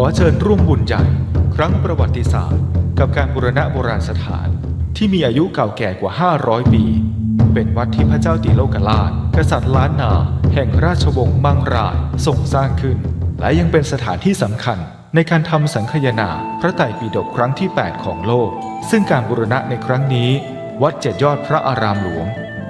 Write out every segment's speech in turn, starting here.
อเชิญร่วมบุญใหญ่ครั้งประวัติศาสตร์กับการบูรณะโบราณสถานที่มีอายุเก่าแก่กว่า500 ปีเป็นวัดที่พระเจ้าติโลกราชกษัตริย์ล้านนาแห่งราชวงศ์มังรายทรงสร้างขึ้นและยังเป็นสถานที่สำคัญในการทำสังคายนาพระไตรปิฎกครั้งที่8ของโลกซึ่งการบูรณะในครั้งนี้วัด7 ยอดพระอารามหลวง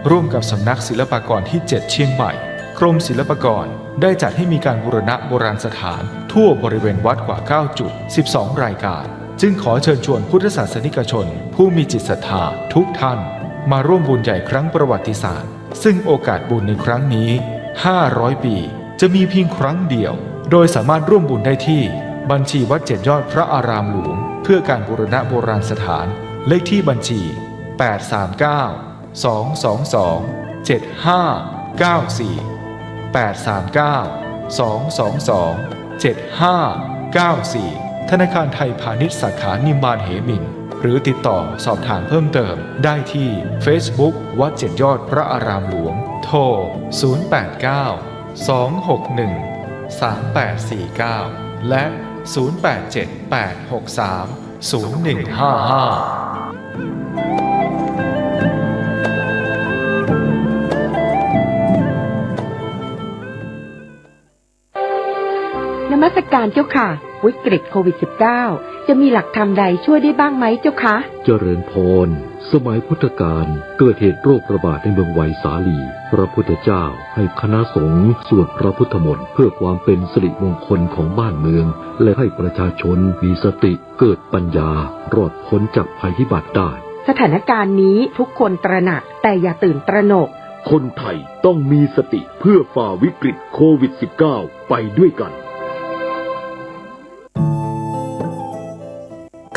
ร่วมกับสำนักศิลปากรที่7เชียงใหม่กรมศิลปากรได้จัดให้มีการบูรณะโบราณสถานทั่วบริเวณวัดกว่า9จุด12รายการจึงขอเชิญชวนพุทธศาสนิกชนผู้มีจิตศรัทธาทุกท่านมาร่วมบุญใหญ่ครั้งประวัติศาสตร์ซึ่งโอกาสบุญในครั้งนี้500 ปีจะมีเพียงครั้งเดียวโดยสามารถร่วมบุญได้ที่บัญชีวัด7 ยอดพระอารามหลวงเพื่อการบูรณะโบราณสถานเลขที่บัญชี839-222-7594 ธนาคารไทยพาณิชย์สาขานิมมานเหมินหรือติดต่อสอบถามเพิ่มเติมได้ที่ Facebook วัด7 ยอดพระอารามหลวงโทร089-261-3849และ0878630155นมัสการเจ้าค่ะวิกฤตโควิด -19 จะมีหลักธรรมใดช่วยได้บ้างไหมเจ้าคะเจริญพรสมัยพุทธกาลเกิดเหตุโรคระบาดในเมืองไวสาลีพระพุทธเจ้าให้คณะสงฆ์สวดพระพุทธมนต์เพื่อความเป็นสิริมงคลของบ้านเมืองและให้ประชาชนมีสติเกิดปัญญารอดพ้นจากภัยพิบัติได้สถานการณ์นี้ทุกคนตระหนักแต่อย่าตื่นตระหนกคนไทยต้องมีสติเพื่อฝ่าวิกฤตโควิด -19 ไปด้วยกัน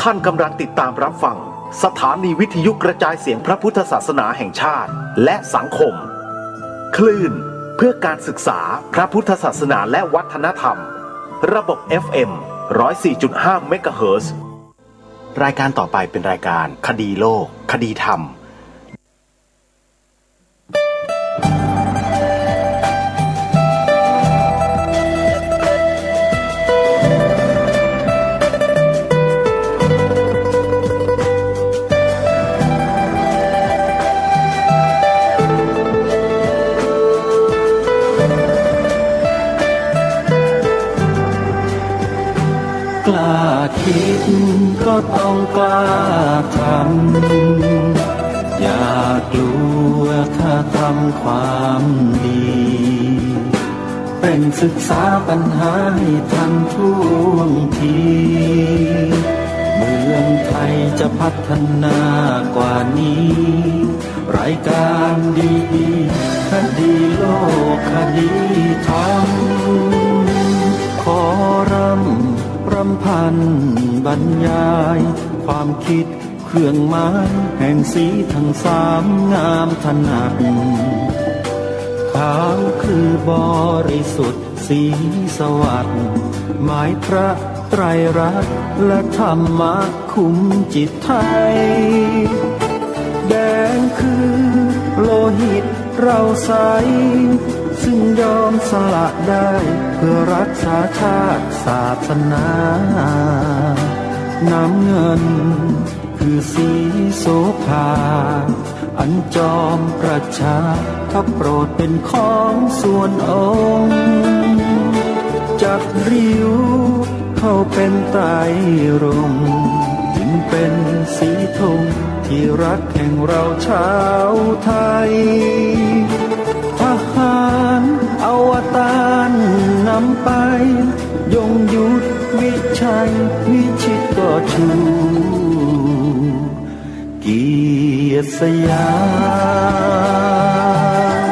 ท่านกำลังติดตามรับฟังสถานีวิทยุกระจายเสียงพระพุทธศาสนาแห่งชาติและสังคมคลื่นเพื่อการศึกษาพระพุทธศาสนาและวัฒนธรรมระบบ FM 104.5 เมกะเฮิรตซ์รายการต่อไปเป็นรายการคดีโลกคดีธรรมกล้าคิดก็ต้องกล้าทำอย่ากลัวถ้าทำความดีเป็นศึกษาปัญหาให้ทันท่วงทีเมืองไทยจะพัฒนากว่านี้รายการดีคดีโลกคดีธรรมขอรำพันบรรยายความคิดเครื่องหมายแห่งสีทั้งสามงามถนัดขาวคือบริสุทธิ์สีสวัสดิ์หมายพระไตรรัตน์และธรรมะคุ้มจิตไทยแดงคือโลหิตเราใสซึ่งยอมสละได้เพื่อรักษาชาติศาสนาน้ำเงินคือสีโสภาอันจอมประชาถ้าโปรดเป็นของส่วนองค์จักริ้วเข้าเป็นไตรรงค์จึงเป็นสีธงที่รักแห่งเราชาวไทยทหารอวตารนำไปยงยุทธวิชัยวิชิตก็ชูเกียรติสยาม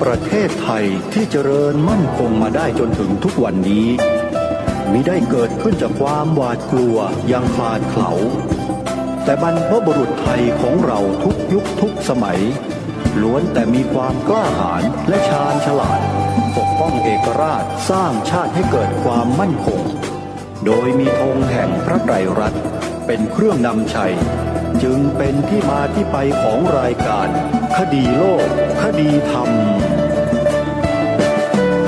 ประเทศไทยที่เจริญมั่นคงมาได้จนถึงทุกวันนี้มิได้เกิดขึ้นจากความหวาดกลัวอย่างคลาดเขลาแต่บรรพบุรุษไทยของเราทุกยุคทุกสมัยล้วนแต่มีความกล้าหาญและชาญฉลาดปกป้องเอกราชสร้างชาติให้เกิดความมั่นคงโดยมีธงแห่งพระไตรรัตน์เป็นเครื่องนำชัยจึงเป็นที่มาที่ไปของรายการคดีโลกคดีธรรม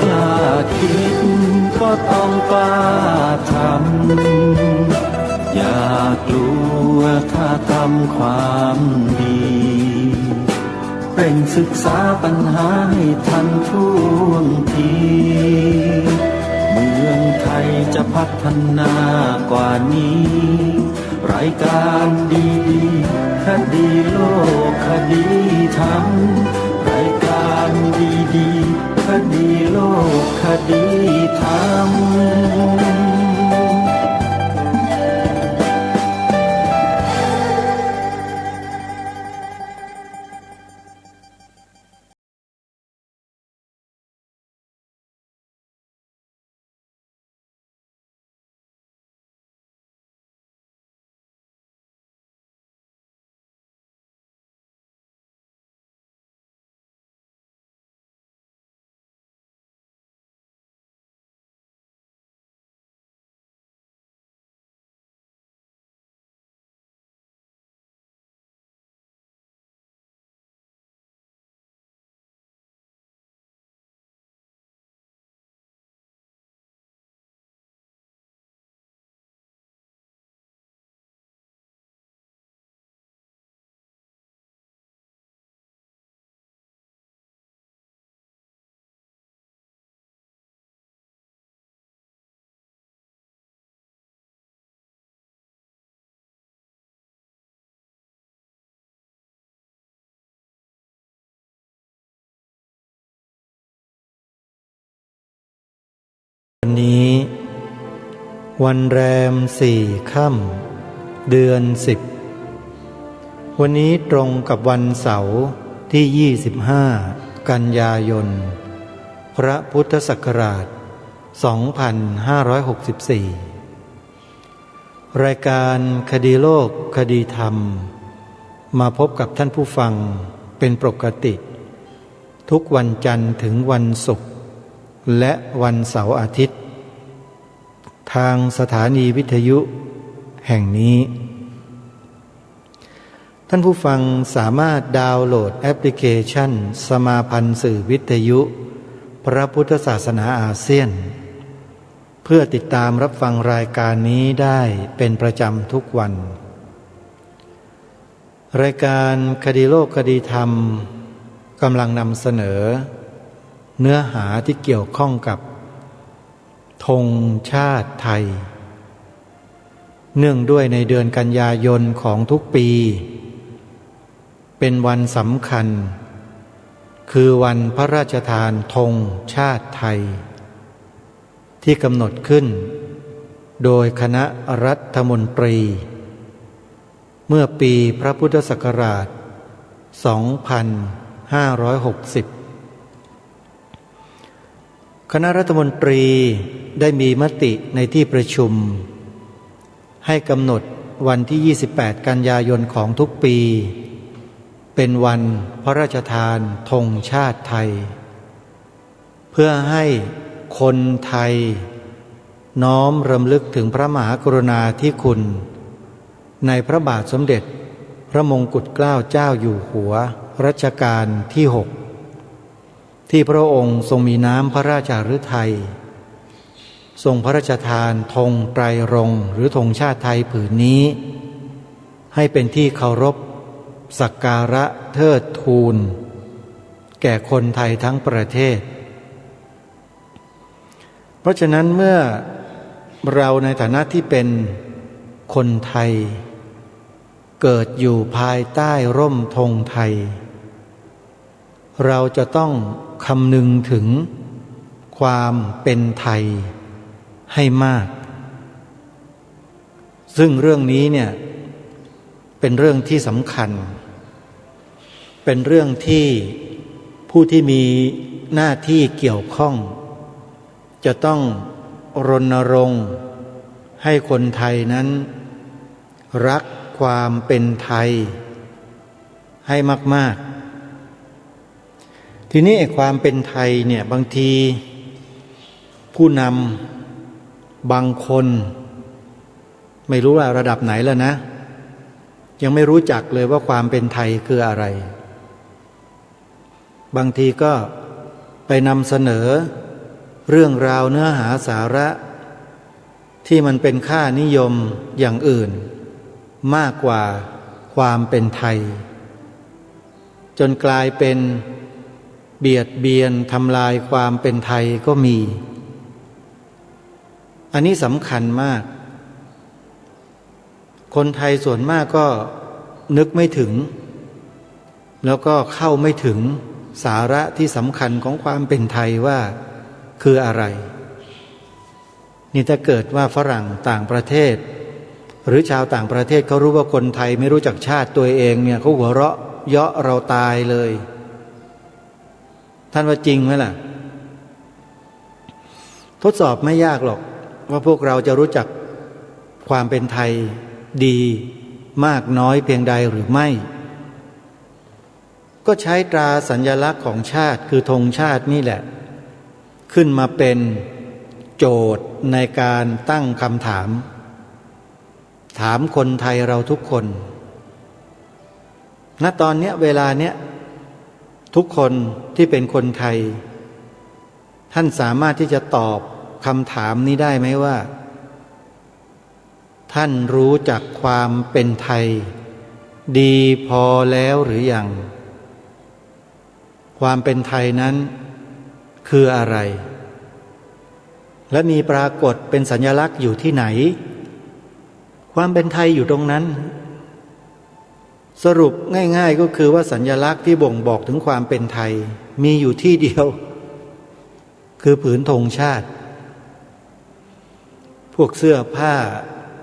กล้า กล้าทำอย่ากลัวถ้าทำความดีเร่งศึกษาปัญหาให้ทันท่วงทีเมืองไทยจะพัฒนากว่านี้รายการดีๆคดีโลกคดีธรรมรายการดีๆคดีโลกคดีธรรมวันนี้วันแรม4 ค่ำเดือน10วันนี้ตรงกับวันเสาร์ที่25กันยายนพระพุทธศักราช2564รายการคดีโลกคดีธรรมมาพบกับท่านผู้ฟังเป็นปกติทุกวันจันทร์ถึงวันศุกร์และวันเสาร์อาทิตย์ทางสถานีวิทยุแห่งนี้ท่านผู้ฟังสามารถดาวน์โหลดแอปพลิเคชันสมาพันธ์สื่อวิทยุพระพุทธศาสนาอาเซียนเพื่อติดตามรับฟังรายการนี้ได้เป็นประจำทุกวันรายการคดีโลกคดีธรรมกำลังนำเสนอเนื้อหาที่เกี่ยวข้องกับธงชาติไทยเนื่องด้วยในเดือนกันยายนของทุกปีเป็นวันสำคัญคือวันพระราชทานธงชาติไทยที่กำหนดขึ้นโดยคณะรัฐมนตรีเมื่อปีพระพุทธศักราช 2560คณะรัฐมนตรีได้มีมติในที่ประชุมให้กำหนดวันที่28กันยายนของทุกปีเป็นวันพระราชทานธงชาติไทยเพื่อให้คนไทยน้อมรำลึกถึงพระมหากรุณาธิคุณในพระบาทสมเด็จพระมงกุฎเกล้าเจ้าอยู่หัวรัชกาลที่6ที่พระองค์ทรงมีน้ำพระราชฤทัยทรงพระราชทานธงไตรรงค์หรือธงชาติไทยผืนนี้ให้เป็นที่เคารพสักการะเทิดทูนแก่คนไทยทั้งประเทศเพราะฉะนั้นเมื่อเราในฐานะที่เป็นคนไทยเกิดอยู่ภายใต้ร่มธงไทยเราจะต้องคำนึงถึงความเป็นไทยให้มากซึ่งเรื่องนี้เนี่ยเป็นเรื่องที่สำคัญเป็นเรื่องที่ผู้ที่มีหน้าที่เกี่ยวข้องจะต้องรณรงค์ให้คนไทยนั้นรักความเป็นไทยให้มากๆทีนี้ความเป็นไทยเนี่ยบางทีผู้นำบางคนไม่รู้ว่าระดับไหนแล้วนะยังไม่รู้จักเลยว่าความเป็นไทยคืออะไรบางทีก็ไปนำเสนอเรื่องราวเนื้อหาสาระ ที่มันเป็นค่านิยมอย่างอื่นมากกว่าความเป็นไทยจนกลายเป็นเบียดเบียนทำลายความเป็นไทยก็มีอันนี้สำคัญมากคนไทยส่วนมากก็นึกไม่ถึงแล้วก็เข้าไม่ถึงสาระที่สำคัญของความเป็นไทยว่าคืออะไรนี่ถ้าเกิดว่าฝรั่งต่างประเทศหรือชาวต่างประเทศเขารู้ว่าคนไทยไม่รู้จักชาติตัวเองเนี่ยเขาหัวเราะเยาะเราตายเลยท่านว่าจริงไหมล่ะทดสอบไม่ยากหรอกว่าพวกเราจะรู้จักความเป็นไทยดีมากน้อยเพียงใดหรือไม่ก็ใช้ตราสัญลักษณ์ของชาติคือธงชาตินี่แหละขึ้นมาเป็นโจทย์ในการตั้งคำถามถามคนไทยเราทุกคนณตอนเนี้ยเวลาเนี้ยทุกคนที่เป็นคนไทยท่านสามารถที่จะตอบคำถามนี้ได้ไหมว่าท่านรู้จักความเป็นไทยดีพอแล้วหรือยังความเป็นไทยนั้นคืออะไรและมีปรากฏเป็นสัญลักษณ์อยู่ที่ไหนความเป็นไทยอยู่ตรงนั้นสรุปง่ายๆก็คือว่าสัญลักษณ์ที่บ่งบอกถึงความเป็นไทยมีอยู่ที่เดียวคือผืนธงชาติพวกเสื้อผ้า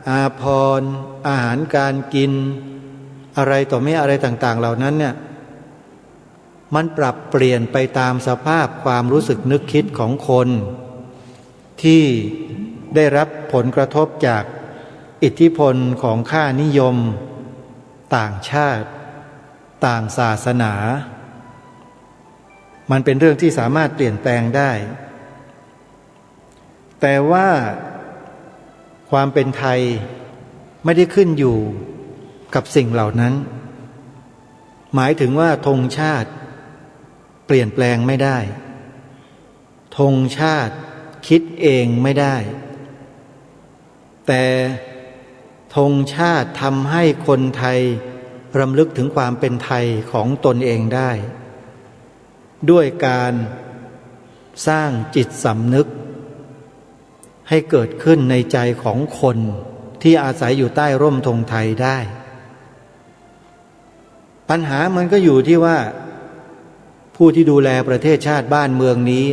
อาภรณ์อาหารการกินอะไรต่อไม่อะไรต่างๆเหล่านั้นเนี่ยมันปรับเปลี่ยนไปตามสภาพความรู้สึกนึกคิดของคนที่ได้รับผลกระทบจากอิทธิพลของค่านิยมต่างชาติต่างศาสนามันเป็นเรื่องที่สามารถเปลี่ยนแปลงได้แต่ว่าความเป็นไทยไม่ได้ขึ้นอยู่กับสิ่งเหล่านั้นหมายถึงว่าธงชาติเปลี่ยนแปลงไม่ได้ธงชาติคิดเองไม่ได้แต่ธงชาติทำให้คนไทยรำลึกถึงความเป็นไทยของตนเองได้ด้วยการสร้างจิตสำนึกให้เกิดขึ้นในใจของคนที่อาศัยอยู่ใต้ร่มธงไทยได้ปัญหามันก็อยู่ที่ว่าผู้ที่ดูแลประเทศชาติบ้านเมืองนี้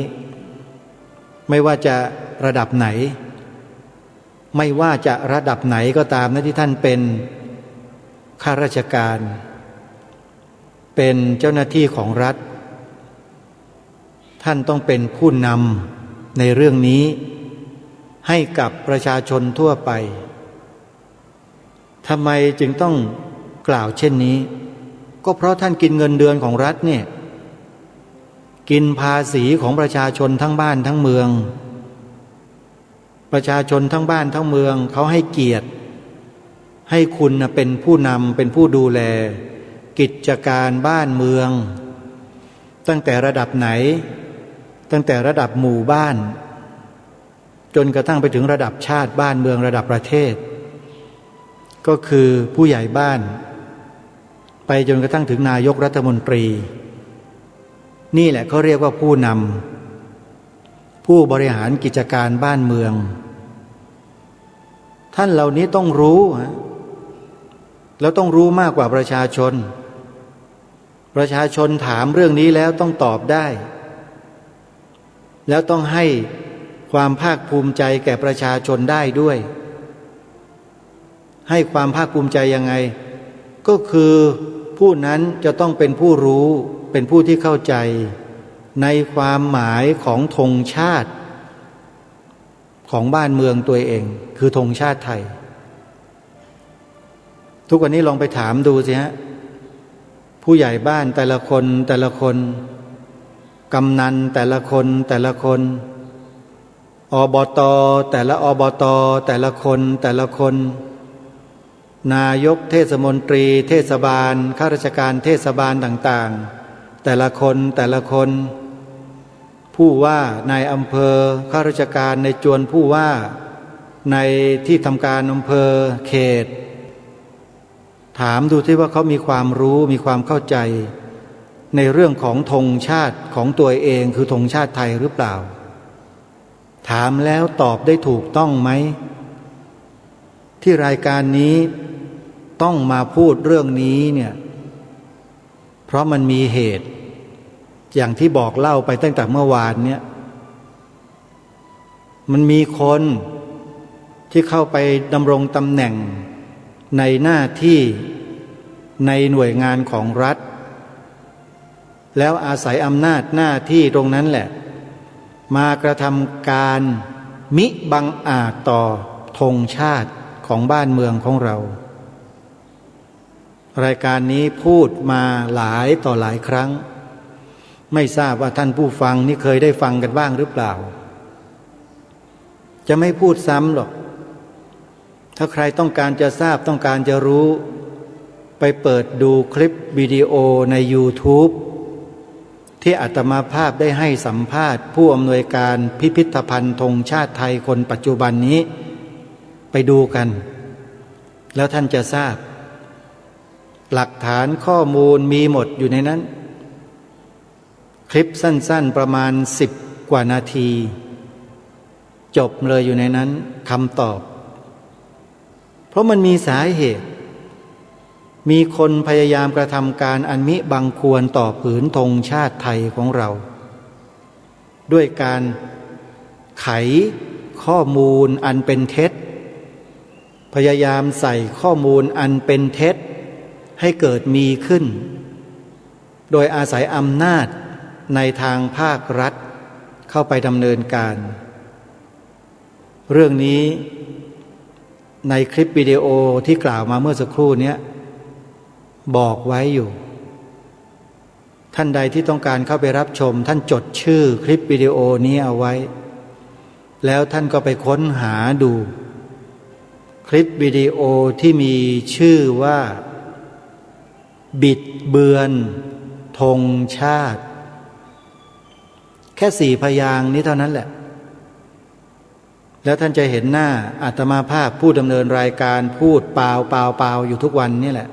ไม่ว่าจะระดับไหนไม่ว่าจะระดับไหนก็ตามนะที่ท่านเป็นข้าราชการเป็นเจ้าหน้าที่ของรัฐท่านต้องเป็นผู้นำในเรื่องนี้ให้กับประชาชนทั่วไปทำไมจึงต้องกล่าวเช่นนี้ก็เพราะท่านกินเงินเดือนของรัฐเนี่ยกินภาษีของประชาชนทั้งบ้านทั้งเมืองประชาชนทั้งบ้านทั้งเมืองเขาให้เกียรติให้คุณเป็นผู้นำเป็นผู้ดูแลกิจการบ้านเมืองตั้งแต่ระดับไหนตั้งแต่ระดับหมู่บ้านจนกระทั่งไปถึงระดับชาติบ้านเมืองระดับประเทศก็คือผู้ใหญ่บ้านไปจนกระทั่งถึงนายกรัฐมนตรีนี่แหละเขาเรียกว่าผู้นำผู้บริหารกิจการบ้านเมืองท่านเหล่านี้ต้องรู้แล้วต้องรู้มากกว่าประชาชนประชาชนถามเรื่องนี้แล้วต้องตอบได้แล้วต้องให้ความภาคภูมิใจแก่ประชาชนได้ด้วยให้ความภาคภูมิใจยังไงก็คือผู้นั้นจะต้องเป็นผู้รู้เป็นผู้ที่เข้าใจในความหมายของธงชาติของบ้านเมืองตัวเองคือธงชาติไทยทุกวันนี้ลองไปถามดูสิฮะผู้ใหญ่บ้านแต่ละคนกำนันแต่ละคนอบตแต่ละอบตแต่ละคนนายกเทศมนตรีเทศบาลข้าราชการเทศบาลต่างๆแต่ละคนผู้ว่านายอำเภอข้าราชการในจวนผู้ว่า ในที่ทำการอำเภอเขตถามดูที่ว่าเขามีความรู้มีความเข้าใจในเรื่องของธงชาติของตัวเองคือธงชาติไทยหรือเปล่าถามแล้วตอบได้ถูกต้องไหมที่รายการนี้ต้องมาพูดเรื่องนี้เนี่ยเพราะมันมีเหตุอย่างที่บอกเล่าไปตั้งแต่เมื่อวานเนี่ยมันมีคนที่เข้าไปดำรงตำแหน่งในหน้าที่ในหน่วยงานของรัฐแล้วอาศัยอำนาจหน้าที่ตรงนั้นแหละมากระทำการมิบังอาจต่อธงชาติของบ้านเมืองของเรารายการนี้พูดมาหลายต่อหลายครั้งไม่ทราบว่าท่านผู้ฟังนี่เคยได้ฟังกันบ้างหรือเปล่าจะไม่พูดซ้ำหรอกถ้าใครต้องการจะทราบต้องการจะรู้ไปเปิดดูคลิปวิดีโอใน YouTube ที่อาตมาภาพได้ให้สัมภาษณ์ผู้อำนวยการพิพิธภัณฑ์ธงชาติไทยคนปัจจุบันนี้ไปดูกันแล้วท่านจะทราบหลักฐานข้อมูลมีหมดอยู่ในนั้นคลิปสั้นๆประมาณ10 กว่านาทีจบเลยอยู่ในนั้นคำตอบเพราะมันมีสาเหตุมีคนพยายามกระทำการอันมิบังควรต่อผืนธงชาติไทยของเราด้วยการไขข้อมูลอันเป็นเท็จพยายามใส่ข้อมูลอันเป็นเท็จให้เกิดมีขึ้นโดยอาศัยอำนาจในทางภาครัฐเข้าไปดำเนินการเรื่องนี้ในคลิปวิดีโอที่กล่าวมาเมื่อสักครู่นี้บอกไว้อยู่ท่านใดที่ต้องการเข้าไปรับชมท่านจดชื่อคลิปวิดีโอนี้เอาไว้แล้วท่านก็ไปค้นหาดูคลิปวิดีโอที่มีชื่อว่าบิดเบือนธงชาติแค่4 พยางค์นี้เท่านั้นแหละแล้วท่านจะเห็นหน้าอาตมาภาพผู้ดำเนินรายการพูดเปล่าอยู่ทุกวันนี่แหละ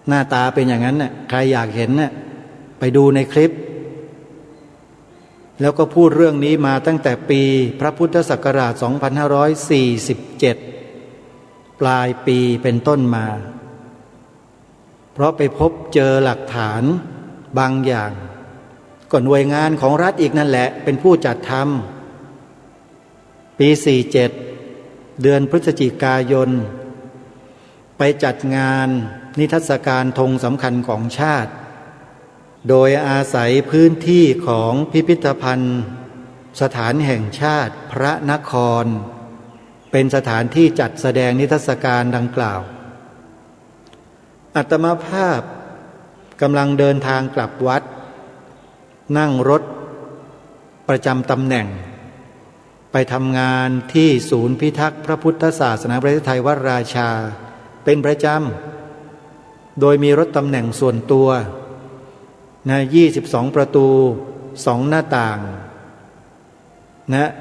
หน้าตาเป็นอย่างนั้นน่ะใครอยากเห็นน่ะไปดูในคลิปแล้วก็พูดเรื่องนี้มาตั้งแต่ปีพระพุทธศักราช 2547 ปลายปีเป็นต้นมาเพราะไปพบเจอหลักฐานบางอย่างก็หน่วยงานของรัฐอีกนั่นแหละเป็นผู้จัดทำปี 47 เดือนพฤศจิกายนไปจัดงานนิทรรศการธงสำคัญของชาติโดยอาศัยพื้นที่ของพิพิธภัณฑ์สถานแห่งชาติพระนครเป็นสถานที่จัดแสดงนิทรรศการดังกล่าวอาตมาภาพกำลังเดินทางกลับวัดนั่งรถประจำตำแหน่งไปทำงานที่ศูนย์พิทักษ์พระพุทธศาสนาประเทศไทยวัดราชาเป็นประจำโดยมีรถตำแหน่งส่วนตัว22 ประตู2 หน้าต่าง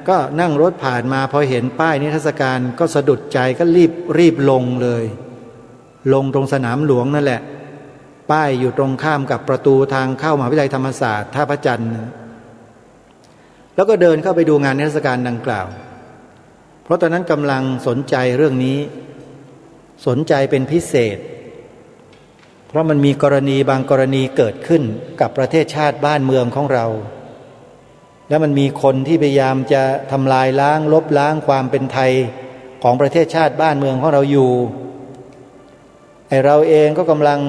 ก็นั่งรถผ่านมาพอเห็นป้ายนิทรรศการก็สะดุดใจก็รีบลงเลยลงตรงสนามหลวงนั่นแหละป้ายอยู่ตรงข้ามกับประตูทางเข้ามหาวิทยาลัยธรรมศาสตร์ท่าพระจันทร์แล้วก็เดินเข้าไปดูงานนิทรรศการดังกล่าวเพราะตอนนั้นกำลังสนใจเรื่องนี้สนใจเป็นพิเศษเพราะมันมีกรณีบางกรณีเกิดขึ้นกับประเทศชาติบ้านเมืองของเราแล้วมันมีคนที่พยายามจะทำลายล้างลบล้างความเป็นไทยของประเทศชาติบ้านเมืองของเราอยู่ไอ้เราเองก็กำลัง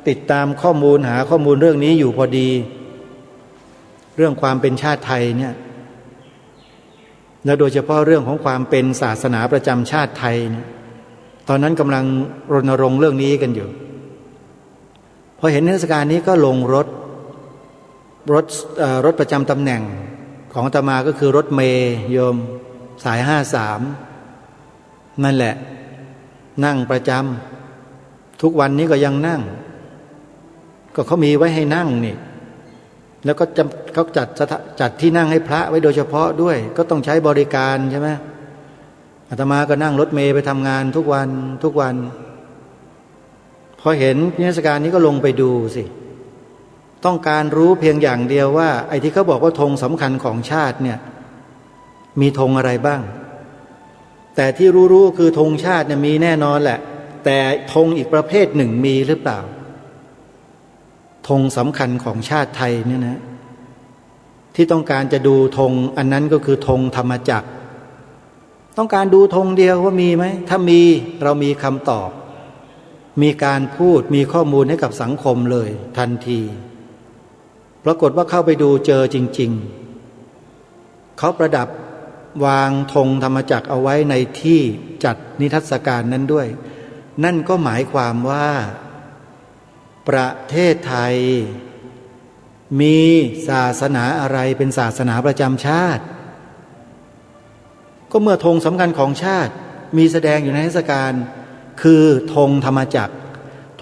ติดตามข้อมูลหาข้อมูลเรื่องนี้อยู่พอดีเรื่องความเป็นชาติไทยเนี่ยและโดยเฉพาะเรื่องของความเป็นศาสนาประจำชาติไทยเนี่ยตอนนั้นกำลังรณรงค์เรื่องนี้กันอยู่พอเห็นเทศกาลนี้ก็ลงรถประจำตำแหน่งของอาตมาก็คือรถเมล์โยมสาย53นั่นแหละนั่งประจำทุกวันนี้ก็ยังนั่งก็เขามีไว้ให้นั่งนี่แล้วก็เขาจัดที่นั่งให้พระไว้โดยเฉพาะด้วยก็ต้องใช้บริการใช่ไหม อาตมาก็นั่งรถเมล์ไปทำงานทุกวันพอเห็นนิทรรศการนี้ก็ลงไปดูสิต้องการรู้เพียงอย่างเดียวว่าไอ้ที่เขาบอกว่าธงสำคัญของชาติเนี่ยมีธงอะไรบ้างแต่ที่รู้คือธงชาติเนี่ยมีแน่นอนแหละแต่ธงอีกประเภทหนึ่งมีหรือเปล่าธงสำคัญของชาติไทยเนี่ยนะที่ต้องการจะดูธงอันนั้นก็คือธงธรรมจักรต้องการดูธงเดียวว่ามีไหมถ้ามีเรามีคำตอบมีการพูดมีข้อมูลให้กับสังคมเลยทันทีปรากฏว่าเข้าไปดูเจอจริงๆเขาประดับวางธงธรรมจักรเอาไว้ในที่จัดนิทรรศการนั้นด้วยนั่นก็หมายความว่าประเทศไทยมีศาสนาอะไรเป็นศาสนาประจำชาติก็เมื่อธงสำคัญของชาติมีแสดงอยู่ในเทศกาลคือธงธรรมจักร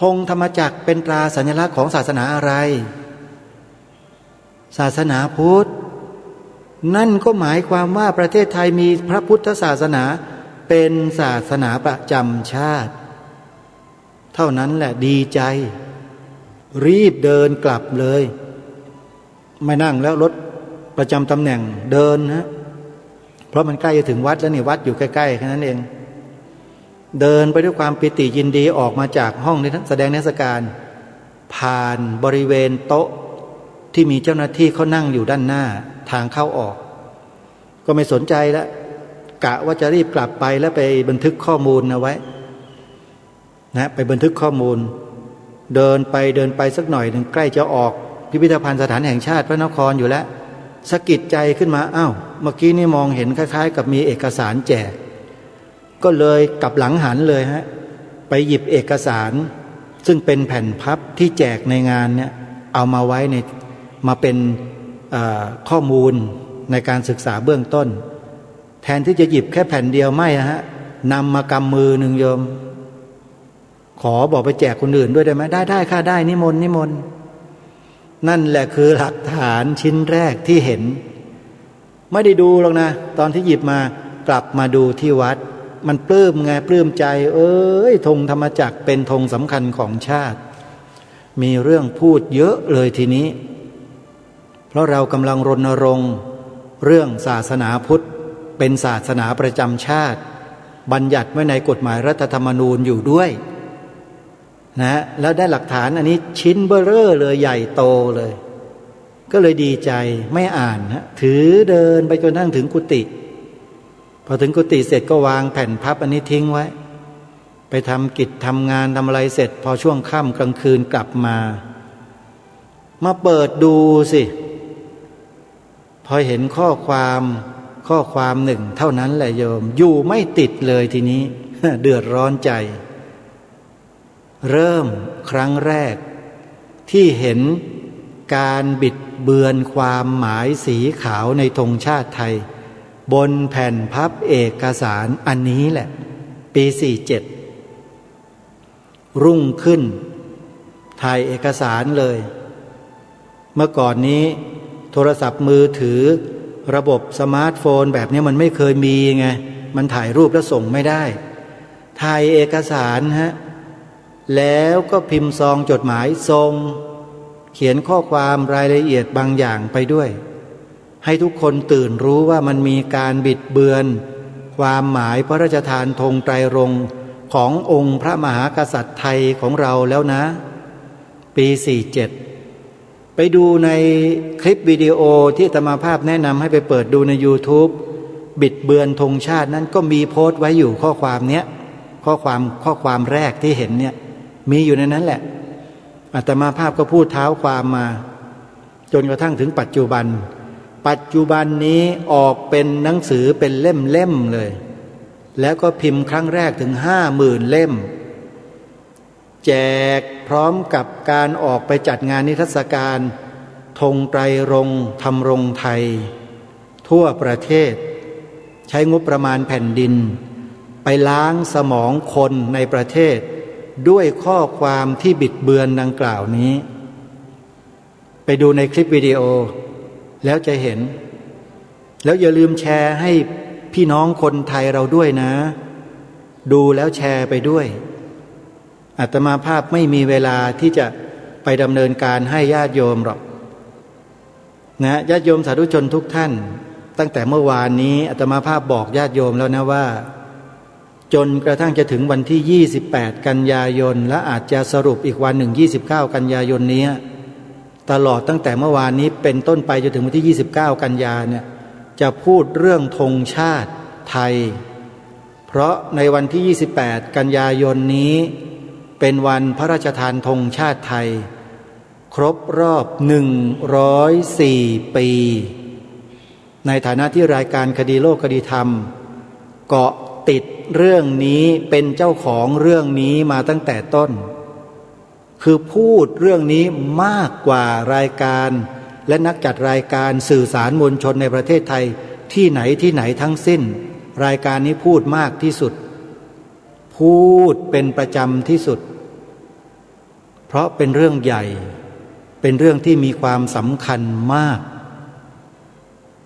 ธงธรรมจักรเป็นตราสัญลักษณ์ของศาสนาอะไรศาสนาพุทธนั่นก็หมายความว่าประเทศไทยมีพระพุทธศาสนาเป็นศาสนาประจำชาติเท่านั้นแหละดีใจรีบเดินกลับเลยไม่นั่งแล้วรถประจำตำแหน่งเดินนะเพราะมันใกล้จะถึงวัดแล้วนี่วัดอยู่ใกล้ๆแค่นั้นเองเดินไปด้วยความปิติยินดีออกมาจากห้องแสดงนิทรรศการผ่านบริเวณโต๊ะที่มีเจ้าหน้าที่เขานั่งอยู่ด้านหน้าทางเข้าออกก็ไม่สนใจแล้วกะว่าจะรีบกลับไปแล้วไปบันทึกข้อมูลเอาไว้นะไปบันทึกข้อมูลเดินไปสักหน่อยหนึ่งใกล้จะออกพิพิธภัณฑ์สถานแห่งชาติพระนครอยู่แล้วสะกิดใจขึ้นมาอ้าวเมื่อกี้นี่มองเห็นคล้ายๆกับมีเอกสารแจกก็เลยกลับหลังหันเลยฮะไปหยิบเอกสารซึ่งเป็นแผ่นพับที่แจกในงานเนี่ยเอามาไว้ในมาเป็นข้อมูลในการศึกษาเบื้องต้นแทนที่จะหยิบแค่แผ่นเดียวไม่ฮะนำมากำมือหนึ่งโยมขอบอกไปแจกคนอื่นด้วยได้ไหมได้ค่ะได้นิมนต์นั่นแหละคือหลักฐานชิ้นแรกที่เห็นไม่ได้ดูหรอกนะตอนที่หยิบมากลับมาดูที่วัดมันปลื้มไงปลื้มใจธงธรรมจักรเป็นธงสำคัญของชาติมีเรื่องพูดเยอะเลยทีนี้เพราะเรากำลังรณรงค์เรื่องศาสนาพุทธเป็นศาสนาประจำชาติบัญญัติไว้ในกฎหมายรัฐธรรมนูญอยู่ด้วยนะแล้วได้หลักฐานอันนี้ชิ้นเบ้อเร่อเลยใหญ่โตเลยก็เลยดีใจไม่อ่านนะถือเดินไปจนทั้งถึงกุฏิพอถึงกุฏิเสร็จก็วางแผ่นพับอันนี้ทิ้งไว้ไปทำกิจทำงานทำอะไรเสร็จพอช่วงค่ำกลางคืนกลับมาเปิดดูสิพอเห็นข้อความหนึ่งเท่านั้นแหละโยมอยู่ไม่ติดเลยทีนี้ เดือดร้อนใจเริ่มครั้งแรกที่เห็นการบิดเบือนความหมายสีขาวในธงชาติไทยบนแผ่นพับเอกสารอันนี้แหละปี47รุ่งขึ้นถ่ายเอกสารเลยเมื่อก่อนนี้โทรศัพท์มือถือระบบสมาร์ทโฟนแบบนี้มันไม่เคยมีไงมันถ่ายรูปแล้วส่งไม่ได้ถ่ายเอกสารฮะแล้วก็พิมพ์ซองจดหมายส่งเขียนข้อความรายละเอียดบางอย่างไปด้วยให้ทุกคนตื่นรู้ว่ามันมีการบิดเบือนความหมายพระราชทานธงไตรรงค์ขององค์พระมหากษัตริย์ไทยของเราแล้วนะปี47ไปดูในคลิปวิดีโอที่อาตมาภาพแนะนำให้ไปเปิดดูใน YouTube บิดเบือนธงชาตินั้นก็มีโพสต์ไว้อยู่ข้อความเนี้ยข้อความแรกที่เห็นเนี่ยมีอยู่ในนั้นแหละอาตมาภาพก็พูดเท้าความมาจนกระทั่งถึงปัจจุบันนี้ออกเป็นหนังสือเป็นเล่มๆเลยแล้วก็พิมพ์ครั้งแรกถึง 50,000 เล่มแจกพร้อมกับการออกไปจัดงานนิทรรศการธงไตรรงค์ธรรมรงค์ไทยทั่วประเทศใช้งบประมาณแผ่นดินไปล้างสมองคนในประเทศด้วยข้อความที่บิดเบือนดังกล่าวนี้ไปดูในคลิปวิดีโอแล้วจะเห็นแล้วอย่าลืมแชร์ให้ พี่น้องคนไทยเราด้วยนะดูแล้วแชร์ไปด้วยอาตมาภาพไม่มีเวลาที่จะไปดำเนินการให้ญาติโยมหรอกนะญาติโยมสาธุชนทุกท่านตั้งแต่เมื่อวานนี้อาตมาภาพบอกญาติโยมแล้วนะว่าจนกระทั่งจะถึงวันที่28กันยายนและอาจจะสรุปอีกวันหนึ่ง29กันยายนนี้ตลอดตั้งแต่เมื่อวานนี้เป็นต้นไปจนถึงวันที่29กันยาเนี่ยจะพูดเรื่องธงชาติไทยเพราะในวันที่28กันยายนนี้เป็นวันพระราชทานธงชาติไทยครบรอบ104 ปีในฐานะที่รายการคดีโลกคดีธรรมเกาะติดเรื่องนี้เป็นเจ้าของเรื่องนี้มาตั้งแต่ต้นคือพูดเรื่องนี้มากกว่ารายการและนักจัดรายการสื่อสารมวลชนในประเทศไทยที่ไหนทั้งสิ้นรายการนี้พูดมากที่สุดพูดเป็นประจำที่สุดเพราะเป็นเรื่องใหญ่เป็นเรื่องที่มีความสำคัญมาก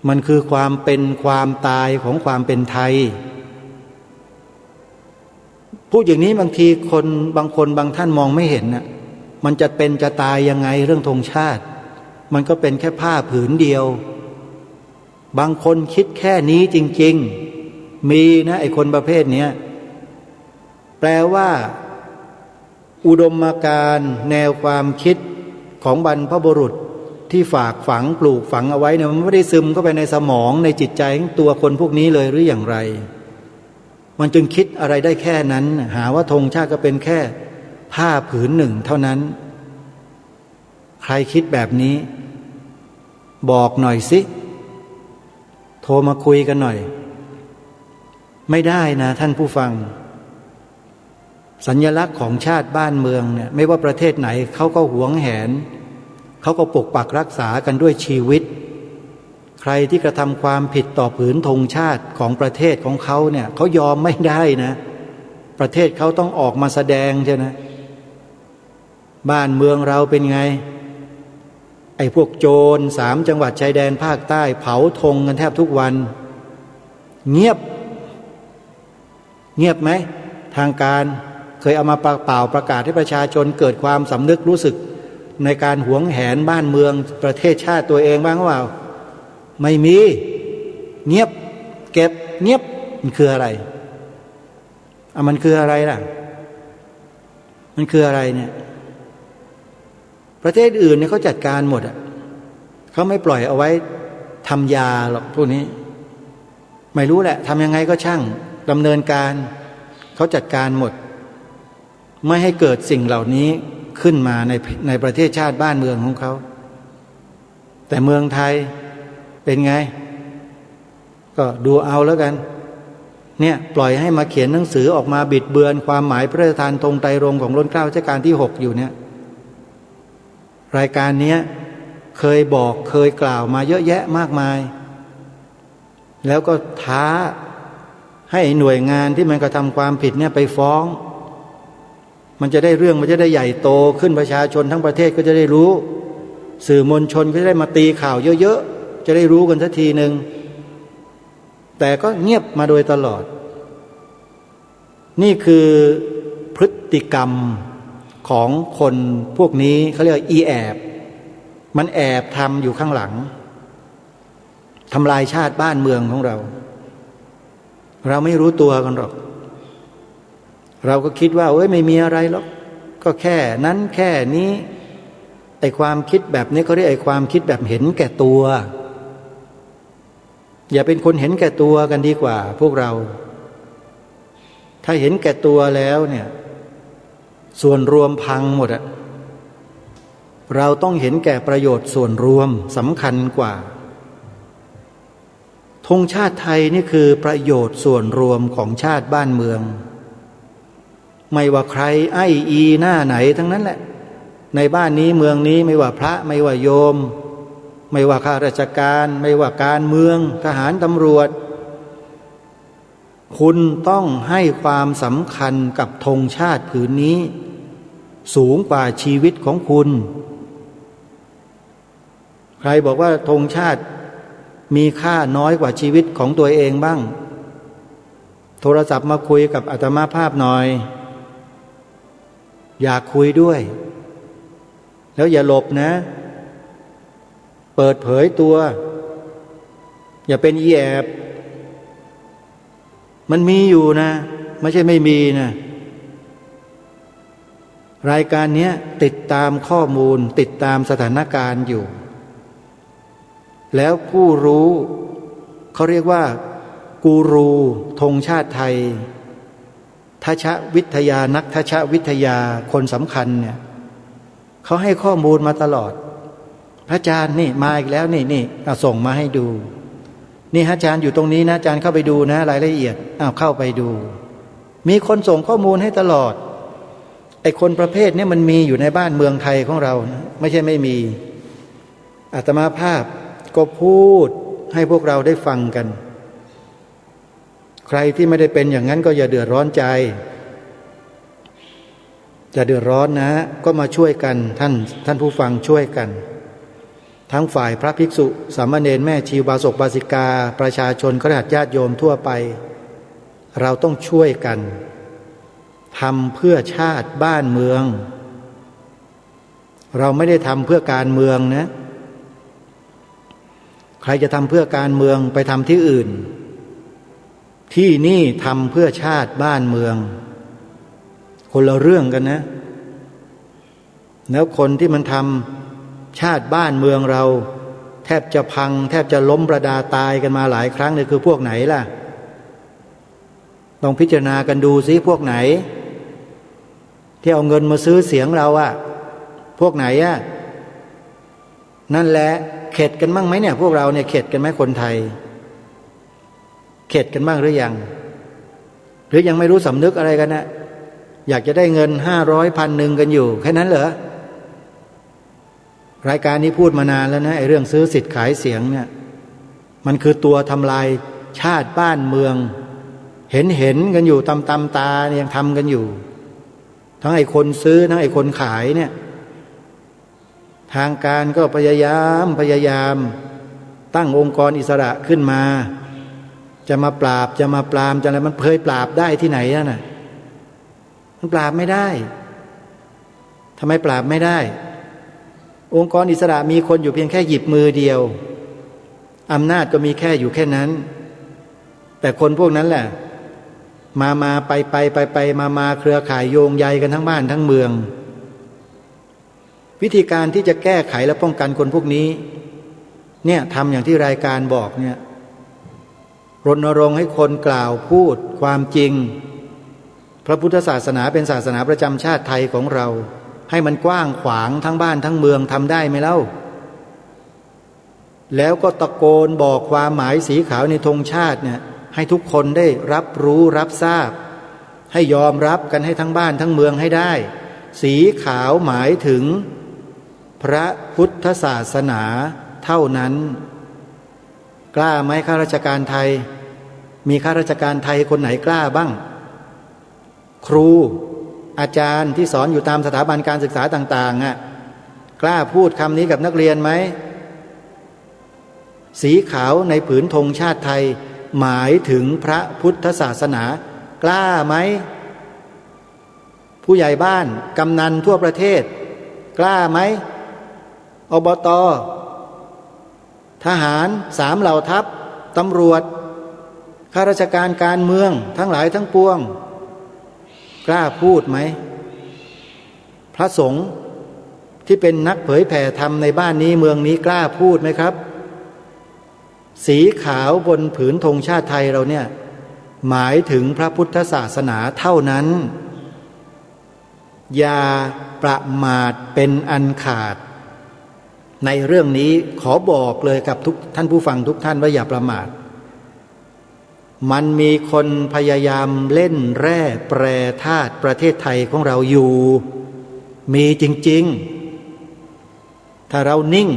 มันคือความเป็นความตายของความเป็นไทยพูดอย่างนี้บางทีคนบางคนบางท่านมองไม่เห็นน่ะมันจะเป็นจะตายยังไงเรื่องธงชาติมันก็เป็นแค่ผ้าผืนเดียวบางคนคิดแค่นี้จริงๆมีนะไอ้คนประเภทนี้แปลว่าอุดมการณ์แนวความคิดของบรรพบุรุษที่ฝากฝังปลูกฝังเอาไว้เนี่ยมันไม่ได้ซึมเข้าไปในสมองในจิตใจของตัวคนพวกนี้เลยหรืออย่างไรมันจึงคิดอะไรได้แค่นั้นหาว่าธงชาติก็เป็นแค่ผ้าผืนหนึ่งเท่านั้นใครคิดแบบนี้บอกหน่อยสิโทรมาคุยกันหน่อยไม่ได้นะท่านผู้ฟังสัญลักษณ์ของชาติบ้านเมืองเนี่ยไม่ว่าประเทศไหนเขาก็หวงแหนเขาก็ปกปักรักษากันด้วยชีวิตใครที่กระทำความผิดต่อผืนธงชาติของประเทศของเขาเนี่ยเขายอมไม่ได้นะประเทศเขาต้องออกมาแสดงใช่ไหมบ้านเมืองเราเป็นไงไอ้พวกโจร3 จังหวัดชายแดนภาคใต้เผาธงกันแทบทุกวันเงียบไหมทางการเคยเอามาเป่าประกาศให้ประชาชนเกิดความสำนึกรู้สึกในการหวงแหนบ้านเมืองประเทศชาติตัวเองบ้างหรือเปล่าไม่มีเงียบเก็บเงียบมันคืออะไรมันคืออะไรล่ะมันคืออะไรเนี่ยประเทศอื่นเนี่ยเขาจัดการหมดอ่ะเขาไม่ปล่อยเอาไว้ทำยาหรอกพวกนี้ไม่รู้แหละทำยังไงก็ช่างดำเนินการเขาจัดการหมดไม่ให้เกิดสิ่งเหล่านี้ขึ้นมาในประเทศชาติบ้านเมืองของเขาแต่เมืองไทยเป็นไงก็ดูเอาแล้วกันเนี่ยปล่อยให้มาเขียนหนังสือออกมาบิดเบือนความหมายพระราชทานธงไตรรงค์ของรัชกาลรัชกาลที่6อยู่เนี่ยรายการนี้เคยบอกเคยกล่าวมาเยอะแยะมากมายแล้วก็ท้าให้หน่วยงานที่มันกระทำความผิดเนี่ยไปฟ้องมันจะได้เรื่องมันจะได้ใหญ่โตขึ้นประชาชนทั้งประเทศก็จะได้รู้สื่อมวลชนก็จะได้มาตีข่าวเยอะๆจะได้รู้กันสักทีนึงแต่ก็เงียบมาโดยตลอดนี่คือพฤติกรรมของคนพวกนี้เขาเรียกอีแอบมันแอบทำอยู่ข้างหลังทำลายชาติบ้านเมืองของเราไม่รู้ตัวกันหรอกเราก็คิดว่าไม่มีอะไรหรอกก็แค่นั้นแค่นี้ไอ้ความคิดแบบนี้เขาเรียกไอ้ความคิดแบบเห็นแก่ตัวอย่าเป็นคนเห็นแก่ตัวกันดีกว่าพวกเราถ้าเห็นแก่ตัวแล้วเนี่ยส่วนรวมพังหมดอะเราต้องเห็นแก่ประโยชน์ส่วนรวมสำคัญกว่าธงชาติไทยนี่คือประโยชน์ส่วนรวมของชาติบ้านเมืองไม่ว่าใครไอ้อีหน้าไหนทั้งนั้นแหละในบ้านนี้เมืองนี้ไม่ว่าพระไม่ว่าโยมไม่ว่าข้าราชการไม่ว่าการเมืองทหารตำรวจคุณต้องให้ความสำคัญกับธงชาติผืนนี้สูงกว่าชีวิตของคุณใครบอกว่าธงชาติมีค่าน้อยกว่าชีวิตของตัวเองบ้าง โทรศัพท์มาคุยกับอาตมาภาพหน่อยอยากคุยด้วยแล้วอย่าหลบนะเปิดเผยตัวอย่าเป็นอีแอบมันมีอยู่นะไม่ใช่ไม่มีนะรายการนี้ติดตามข้อมูลติดตามสถานการณ์อยู่แล้วผู้รู้เขาเรียกว่ากูรูธงชาติไทยทัชวิทยานักทัชวิทยาคนสำคัญเนี่ยเขาให้ข้อมูลมาตลอดพระอาจารย์นี่มาอีกแล้วนี่ส่งมาให้ดูนี่อาจารย์อยู่ตรงนี้นะอาจารย์เข้าไปดูนะรายละเอียดเข้าไปดูมีคนส่งข้อมูลให้ตลอดไอ้คนประเภทนี้มันมีอยู่ในบ้านเมืองไทยของเรานะไม่ใช่ไม่มีอาตมาภาพก็พูดให้พวกเราได้ฟังกันใครที่ไม่ได้เป็นอย่างนั้นก็อย่าเดือดร้อนใจอย่าเดือดร้อนนะก็มาช่วยกันท่านผู้ฟังช่วยกันทั้งฝ่ายพระภิกษุสามเณรแม่ชีบาศกบาสิกาประชาชนคฤหัสถ์ญาติโยมทั่วไปเราต้องช่วยกันทำเพื่อชาติบ้านเมืองเราไม่ได้ทำเพื่อการเมืองนะใครจะทำเพื่อการเมืองไปทำที่อื่นที่นี่ทำเพื่อชาติบ้านเมืองคนละเรื่องกันนะแล้วคนที่มันทำชาติบ้านเมืองเราแทบจะพังแทบจะล้มประดาตายกันมาหลายครั้งเนี่ยคือพวกไหนล่ะต้องพิจารณากันดูซิพวกไหนที่เอาเงินมาซื้อเสียงเราอะพวกไหนอะนั่นแหละเข็ดกันบ้างไหมเนี่ยพวกเราเนี่ยเข็ดกันไหมคนไทยเข็ดกันบ้างหรือยังหรือยังไม่รู้สำนึกอะไรกันนะอยากจะได้เงิน500,000กันอยู่แค่นั้นเหรอรายการนี้พูดมานานแล้วนะไอ้เรื่องซื้อสิทธิ์ขายเสียงเนี่ยมันคือตัวทำลายชาติบ้านเมืองเห็นกันอยู่ตำตายังทำกันอยู่ทั้งไอ้คนซื้อทั้งไอ้คนขายเนี่ยทางการก็พยายามตั้งองค์กรอิสระขึ้นมาจะมาปราบจะมาปรามจะอะไรมันเคยปราบได้ที่ไหนน่ะมันปราบไม่ได้ทำไมปราบไม่ได้องค์กรอิสระมีคนอยู่เพียงแค่หยิบมือเดียวอำนาจก็มีแค่อยู่แค่นั้นแต่คนพวกนั้นแหละมาไปมาเครือข่ายโยงใยกันทั้งบ้านทั้งเมืองวิธีการที่จะแก้ไขและป้องกันคนพวกนี้เนี่ยทำอย่างที่รายการบอกเนี่ยรณรงค์ให้คนกล่าวพูดความจริงพระพุทธศาสนาเป็นศาสนาประจำชาติไทยของเราให้มันกว้างขวางทั้งบ้านทั้งเมืองทำได้ไหมเล่าแล้วก็ตะโกนบอกความหมายสีขาวในธงชาติเนี่ยให้ทุกคนได้รับรู้รับทราบให้ยอมรับกันให้ทั้งบ้านทั้งเมืองให้ได้สีขาวหมายถึงพระพุทธศาสนาเท่านั้นกล้าไหมข้าราชการไทยมีข้าราชการไทยคนไหนกล้าบ้างครูอาจารย์ที่สอนอยู่ตามสถาบันการศึกษาต่างๆกล้าพูดคำนี้กับนักเรียนไหมสีขาวในผืนธงชาติไทยหมายถึงพระพุทธศาสนากล้าไหมผู้ใหญ่บ้านกำนันทั่วประเทศกล้าไหมอบต.ทหาร3เหล่าทัพตำรวจข้าราชการการเมืองทั้งหลายทั้งปวงกล้าพูดไหมพระสงฆ์ที่เป็นนักเผยแผ่ธรรมในบ้านนี้เมืองนี้กล้าพูดไหมครับสีขาวบนผืนธงชาติไทยเราเนี่ยหมายถึงพระพุทธศาสนาเท่านั้นอย่าประมาทเป็นอันขาดในเรื่องนี้ขอบอกเลยกับทุกท่านผู้ฟังทุกท่านว่าอย่าประมาทมันมีคนพยายามเล่นแร่แปรธาตุประเทศไทยของเราอยู่มีจริงๆถ้าเรานิ่ง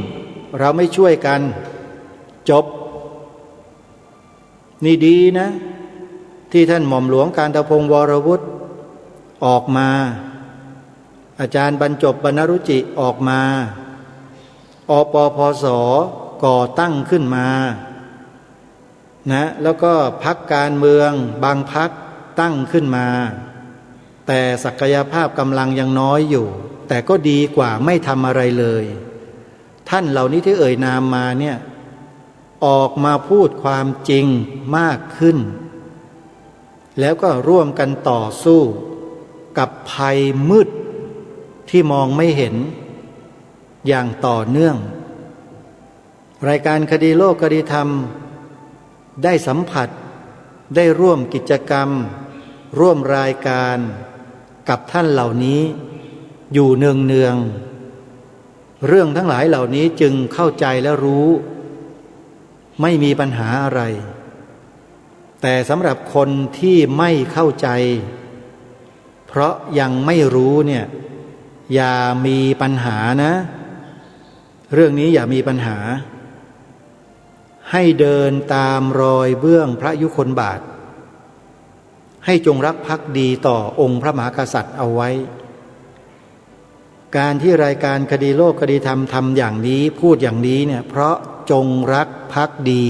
เราไม่ช่วยกันจบนี่ดีนะที่ท่านหม่อมหลวงการตะพงศ์วรวุฒิออกมาอาจารย์บรรจบบรรณรุจิออกมาอปพส.ก่อตั้งขึ้นมา นะแล้วก็พรรคการเมืองบางพรรคตั้งขึ้นมาแต่ศักยภาพกำลังยังน้อยอยู่แต่ก็ดีกว่าไม่ทำอะไรเลยท่านเหล่านี้ที่เอ่ยนามมาเนี่ยออกมาพูดความจริงมากขึ้นแล้วก็ร่วมกันต่อสู้กับภัยมืดที่มองไม่เห็นอย่างต่อเนื่องรายการคดีโลกคดีธรรมได้สัมผัสได้ร่วมกิจกรรมร่วมรายการกับท่านเหล่านี้อยู่เนืองๆเรื่องทั้งหลายเหล่านี้จึงเข้าใจและรู้ไม่มีปัญหาอะไรแต่สำหรับคนที่ไม่เข้าใจเพราะยังไม่รู้เนี่ยอย่ามีปัญหานะเรื่องนี้อย่ามีปัญหาให้เดินตามรอยเบื้องพระยุคลบาทให้จงรักภักดีต่อองค์พระมหากษัตริย์เอาไว้การที่รายการคดีโลกคดีธรรมทำอย่างนี้พูดอย่างนี้เนี่ยเพราะจงรักภักดี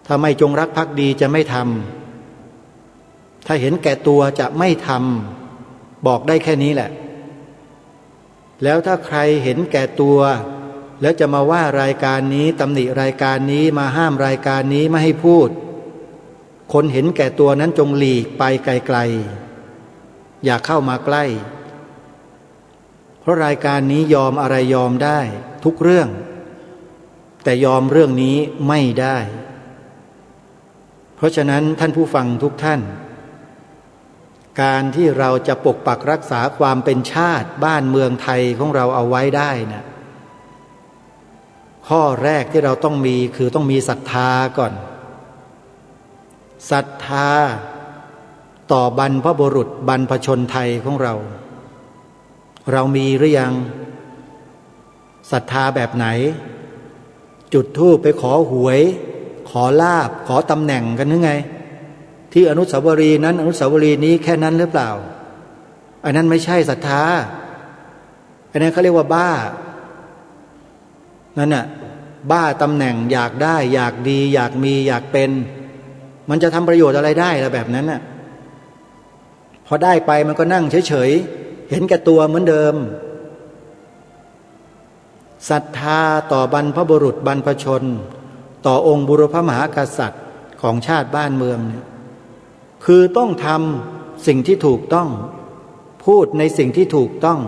ถ้าไม่จงรักภักดีจะไม่ทำถ้าเห็นแก่ตัวจะไม่ทำบอกได้แค่นี้แหละแล้วถ้าใครเห็นแก่ตัวแล้วจะมาว่ารายการนี้ตำหนิรายการนี้มาห้ามรายการนี้ไม่ให้พูดคนเห็นแก่ตัวนั้นจงหลีกไปไกลๆอย่าเข้ามาใกล้เพราะรายการนี้ยอมอะไรยอมได้ทุกเรื่องแต่ยอมเรื่องนี้ไม่ได้เพราะฉะนั้นท่านผู้ฟังทุกท่านการที่เราจะปกปักรักษาความเป็นชาติบ้านเมืองไทยของเราเอาไว้ได้นะข้อแรกที่เราต้องมีคือต้องมีศรัทธาก่อนศรัทธาต่อบรรพบุรุษบรรพชนไทยของเรามีหรือยังศรัทธาแบบไหนจุดธูปไปขอหวยขอลาภขอตำแหน่งกันหรือไงที่อนุสาวรีย์นั้นอนุสาวรีย์นี้แค่นั้นหรือเปล่าอันนั้นไม่ใช่ศรัทธาอันนั้นเขาเรียกว่าบ้านั่นน่ะบ้าตำแหน่งอยากได้อยากดีอยากมีอยากเป็นมันจะทำประโยชน์อะไรได้ล่ะแบบนั้นน่ะพอได้ไปมันก็นั่งเฉยๆเห็นแก่ตัวเหมือนเดิมศรัทธาต่อบรรพบุรุษบรรพชนต่อองค์บุรพมหากษัตริย์ของชาติบ้านเมืองเนี่ยคือต้องทำสิ่งที่ถูกต้องพูดในสิ่งที่ถูกต้อง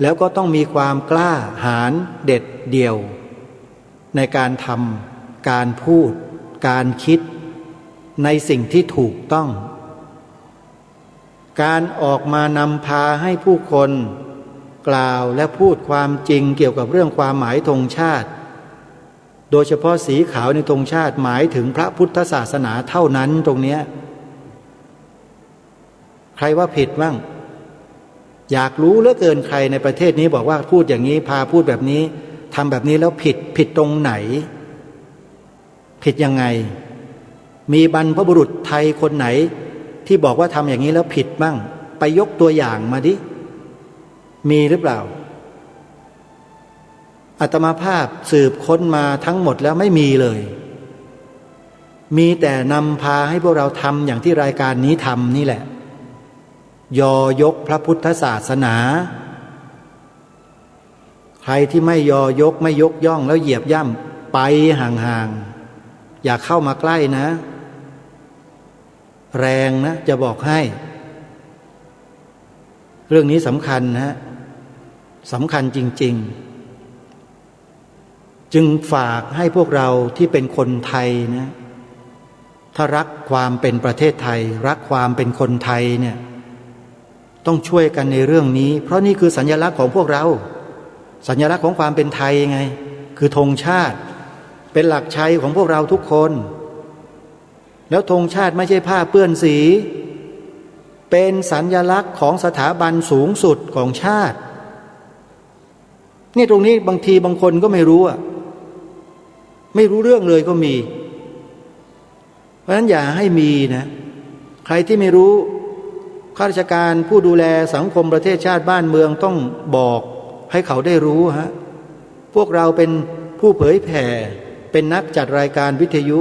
แล้วก็ต้องมีความกล้าหาญเด็ดเดี่ยวในการทำการพูดการคิดในสิ่งที่ถูกต้องการออกมานำพาให้ผู้คนกล่าวและพูดความจริงเกี่ยวกับเรื่องความหมายธงชาติโดยเฉพาะสีขาวในธงชาติหมายถึงพระพุทธศาสนาเท่านั้นตรงเนี้ยใครว่าผิดบ้างอยากรู้เหลือเกินใครในประเทศนี้บอกว่าพูดอย่างนี้พาพูดแบบนี้ทำแบบนี้แล้วผิดตรงไหนผิดยังไงมีบรรพบุรุษไทยคนไหนที่บอกว่าทำอย่างนี้แล้วผิดบ้างไปยกตัวอย่างมาดิมีหรือเปล่าอาตมาภาพสืบค้นมาทั้งหมดแล้วไม่มีเลยมีแต่นำพาให้พวกเราทำอย่างที่รายการนี้ทำนี่แหละยอยกพระพุทธศาสนาใครที่ไม่ยอยกไม่ยกย่องแล้วเหยียบย่ำไปห่างๆอย่าเข้ามาใกล้นะแรงนะจะบอกให้เรื่องนี้สำคัญนะสำคัญจริงๆจึงฝากให้พวกเราที่เป็นคนไทยนะถ้ารักความเป็นประเทศไทยรักความเป็นคนไทยเนี่ยต้องช่วยกันในเรื่องนี้เพราะนี่คือสัญลักษณ์ของพวกเราสัญลักษณ์ของความเป็นไทยไงคือธงชาติเป็นหลักชัยของพวกเราทุกคนแล้วธงชาติไม่ใช่ผ้าเปื้อนสีเป็นสัญลักษณ์ของสถาบันสูงสุดของชาตินี่ตรงนี้บางทีบางคนก็ไม่รู้ไม่รู้เรื่องเลยก็มีเพราะฉะนั้นอย่าให้มีนะใครที่ไม่รู้ข้าราชการผู้ดูแลสังคมประเทศชาติบ้านเมืองต้องบอกให้เขาได้รู้พวกเราเป็นผู้เผยแผ่ เป็นนักจัดรายการวิทยุ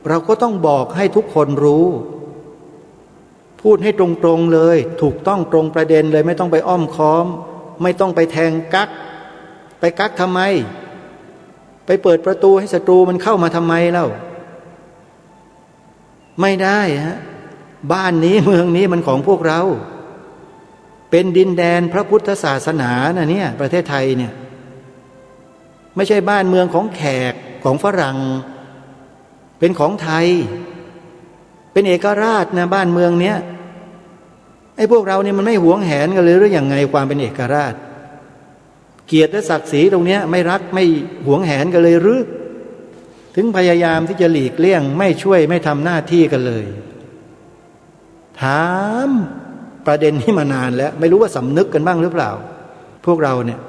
เราก็ต้องบอกให้ทุกคนรู้พูดให้ตรงๆเลยถูกต้องตรงประเด็นเลยไม่ต้องไปอ้อมค้อมไม่ต้องไปแทงกั๊กไปกั๊กทำไมไปเปิดประตูให้ศัตรูมันเข้ามาทำไมเล่าไม่ได้ฮะบ้านนี้เมืองนี้มันของพวกเราเป็นดินแดนพระพุทธศาสนานะเนี่ยประเทศไทยเนี่ยไม่ใช่บ้านเมืองของแขกของฝรั่งเป็นของไทยเป็นเอกราชนะบ้านเมืองเนี้ยไอ้พวกเราเนี่ยมันไม่หวงแหนกันเลยหรืออย่างไงความเป็นเอกราชเกียรติและศักดิ์ศรีตรงเนี้ยไม่รักไม่หวงแหนกันเลยหรือถึงพยายามที่จะหลีกเลี่ยงไม่ช่วยไม่ทำหน้าที่กันเลยถามประเด็นนี้มานานแล้วไม่รู้ว่าสำนึกกันบ้างหรือเปล่าพวกเราเนี่ย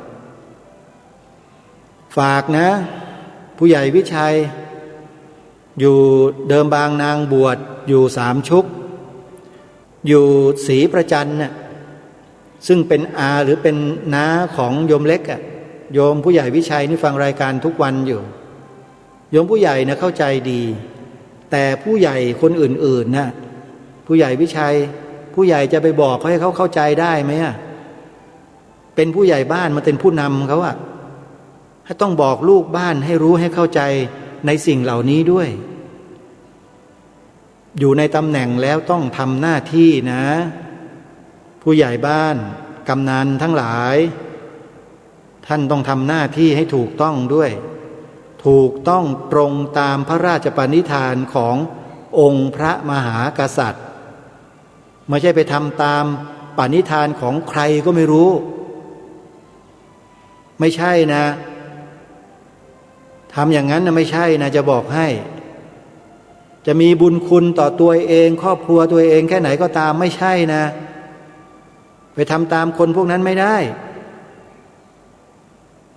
ฝากนะผู้ใหญ่วิชัยอยู่เดิมบางนางบวชอยู่สามชุกอยู่ศรีประจันเนี่ยซึ่งเป็นอาหรือเป็นน้าของโยมเล็กอ่ะโยมผู้ใหญ่วิชัยนี่ฟังรายการทุกวันอยู่โยมผู้ใหญ่นะเข้าใจดีแต่ผู้ใหญ่คนอื่นๆนะผู้ใหญ่วิชัยผู้ใหญ่จะไปบอกเขาให้เขาเข้าใจได้ไหมอ่ะเป็นผู้ใหญ่บ้านมันเป็นผู้นำเขาอ่ะให้ต้องบอกลูกบ้านให้รู้ให้เข้าใจในสิ่งเหล่านี้ด้วยอยู่ในตำแหน่งแล้วต้องทำหน้าที่นะผู้ใหญ่บ้านกำนันทั้งหลายท่านต้องทำหน้าที่ให้ถูกต้องด้วยถูกต้องตรงตามพระราชปณิธานขององค์พระมหากษัตริย์ไม่ใช่ไปทำตามปณิธานของใครก็ไม่รู้ไม่ใช่นะทำอย่างนั้นนะไม่ใช่นะจะบอกให้จะมีบุญคุณต่อตัวเองครอบครัวตัวเองแค่ไหนก็ตามไม่ใช่นะไปทำตามคนพวกนั้นไม่ได้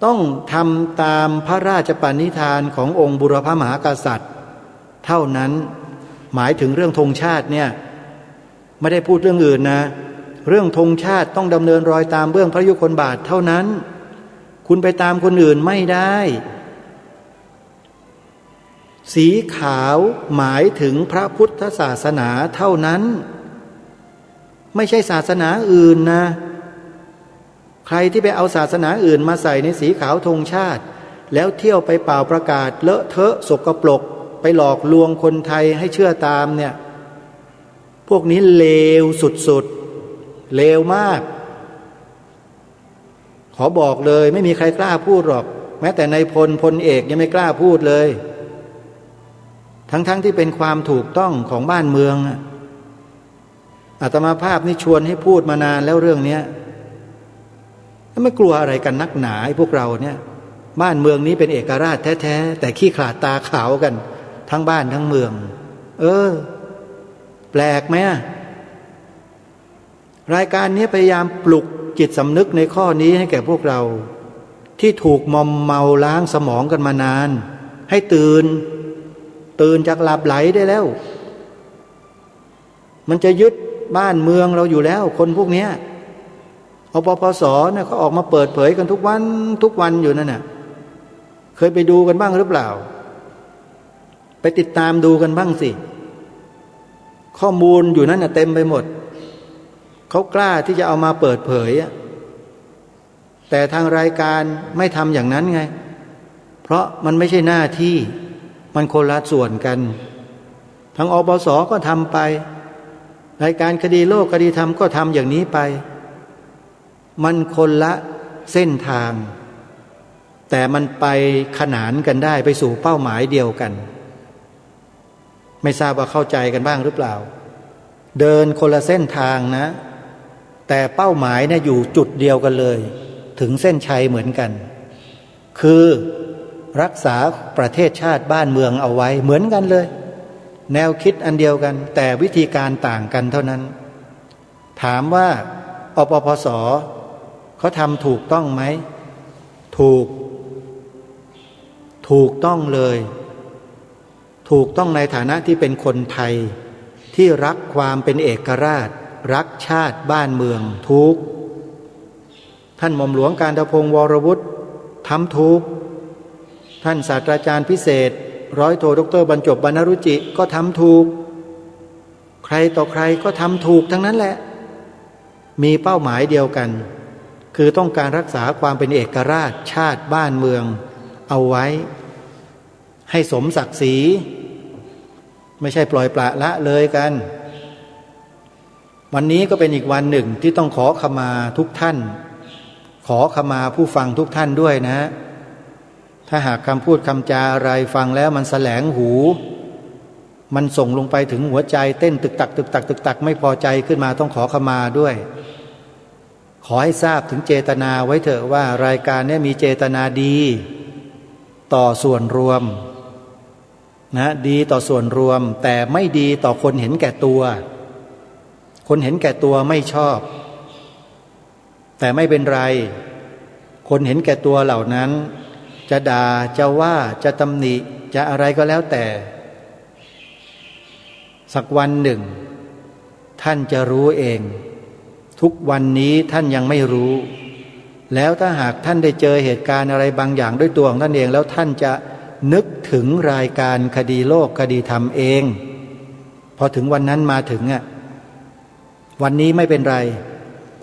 ต้องทำตามพระราชปณิธานขององค์บุรพมหากษัตริย์เท่านั้นหมายถึงเรื่องธงชาติเนี่ยไม่ได้พูดเรื่องอื่นนะเรื่องธงชาติต้องดำเนินรอยตามเบื้องพระยุคลบาทเท่านั้นคุณไปตามคนอื่นไม่ได้สีขาวหมายถึงพระพุทธศาสนาเท่านั้นไม่ใช่ศาสนาอื่นนะใครที่ไปเอาศาสนาอื่นมาใส่ในสีขาวธงชาติแล้วเที่ยวไปเป่าประกาศเลอะเทอะสกปรกไปหลอกลวงคนไทยให้เชื่อตามเนี่ยพวกนี้เลวสุดๆเลวมากขอบอกเลยไม่มีใครกล้าพูดหรอกแม้แต่นายพลเอกยังไม่กล้าพูดเลยทั้งที่เป็นความถูกต้องของบ้านเมืองอาตมาภาพนี่ชวนให้พูดมานานแล้วเรื่องนี้ไม่กลัวอะไรกันนักหนาไอ้พวกเราเนี่ยบ้านเมืองนี้เป็นเอกราชแท้ๆแต่ขี้ขลาดตาขาวกันทั้งบ้านทั้งเมืองแปลกไหมรายการนี้พยายามปลุกจิตสำนึกในข้อนี้ให้แก่พวกเราที่ถูกมอมเมาล้างสมองกันมานานให้ตื่นจากหลับไหลได้แล้วมันจะยึดบ้านเมืองเราอยู่แล้วคนพวกนี้อปปสเนี่ยเขาออกมาเปิดเผยกันทุกวันอยู่นั่นน่ะเคยไปดูกันบ้างหรือเปล่าไปติดตามดูกันบ้างสิข้อมูลอยู่นั่นน่ะเต็มไปหมดเขากล้าที่จะเอามาเปิดเผยแต่ทางรายการไม่ทำอย่างนั้นไงเพราะมันไม่ใช่หน้าที่มันคนละส่วนกันทางอปสก็ทำไปรายการคดีโลกคดีธรรมก็ทำอย่างนี้ไปมันคนละเส้นทางแต่มันไปขนานกันได้ไปสู่เป้าหมายเดียวกันไม่ทราบว่าเข้าใจกันบ้างหรือเปล่าเดินคนละเส้นทางนะแต่เป้าหมายเนี่ยอยู่จุดเดียวกันเลยถึงเส้นชัยเหมือนกันคือรักษาประเทศชาติบ้านเมืองเอาไว้เหมือนกันเลยแนวคิดอันเดียวกันแต่วิธีการต่างกันเท่านั้นถามว่าอปปสเขาทำถูกต้องไหมถูกต้องเลยถูกต้องในฐานะที่เป็นคนไทยที่รักความเป็นเอกราชรักชาติบ้านเมืองถูกท่านหม่อมหลวงกาญจพงศ์วรวุฒิทำถูก ท่านศาสตราจารย์พิเศษร้อยโทดรบรรจบบรรณรุจิก็ทำถูกใครต่อใครก็ทำถูกทั้งนั้นแหละมีเป้าหมายเดียวกันคือต้องการรักษาความเป็นเอกราชชาติบ้านเมืองเอาไว้ให้สมศักดิ์ศรีไม่ใช่ปล่อยปละละเลยกันวันนี้ก็เป็นอีกวันหนึ่งที่ต้องขอขมาทุกท่านขอขมาผู้ฟังทุกท่านด้วยนะถ้าหากคำพูดคำจาอะไรฟังแล้วมันแสลงหูมันส่งลงไปถึงหัวใจเต้นตึกตักตึกตักตึกตักไม่พอใจขึ้นมาต้องขอขมาด้วยขอให้ทราบถึงเจตนาไว้เถอะว่ารายการนี้มีเจตนาดีต่อส่วนรวมนะดีต่อส่วนรวมแต่ไม่ดีต่อคนเห็นแก่ตัวคนเห็นแก่ตัวไม่ชอบแต่ไม่เป็นไรคนเห็นแก่ตัวเหล่านั้นจะด่าจะว่าจะตำหนิจะอะไรก็แล้วแต่สักวันหนึ่งท่านจะรู้เองทุกวันนี้ท่านยังไม่รู้แล้วถ้าหากท่านได้เจอเหตุการณ์อะไรบางอย่างด้วยตัวของท่านเองแล้วท่านจะนึกถึงรายการคดีโลกคดีธรรมเองพอถึงวันนั้นมาถึงวันนี้ไม่เป็นไร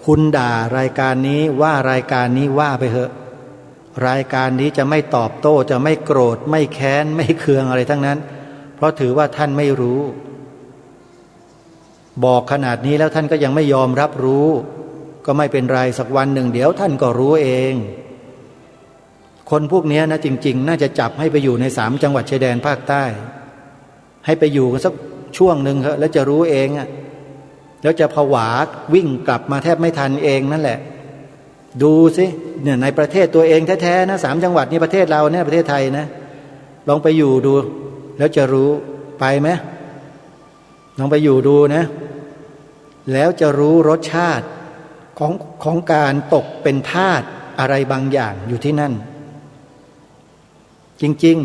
คุณด่ารายการนี้ว่ารายการนี้ว่าไปเถอะรายการนี้จะไม่ตอบโต้จะไม่โกรธไม่แค้นไม่เคืองอะไรทั้งนั้นเพราะถือว่าท่านไม่รู้บอกขนาดนี้แล้วท่านก็ยังไม่ยอมรับรู้ก็ไม่เป็นไรสักวันหนึ่งเดี๋ยวท่านก็รู้เองคนพวกนี้นะจริงๆน่าจะจับให้ไปอยู่ใน3จังหวัดชายแดนภาคใต้ให้ไปอยู่กันสักช่วงหนึ่งเถอะแล้วจะรู้เองแล้วจะผวาวิ่งกลับมาแทบไม่ทันเองนั่นแหละดูสิเนี่ยในประเทศตัวเองแท้ๆนะ3จังหวัดนี้ประเทศเราเนี่ยประเทศไทยนะลองไปอยู่ดูแล้วจะรู้ไปไหมลองไปอยู่ดูนะแล้วจะรู้รสชาติของการตกเป็นทาสอะไรบางอย่างอยู่ที่นั่นจริง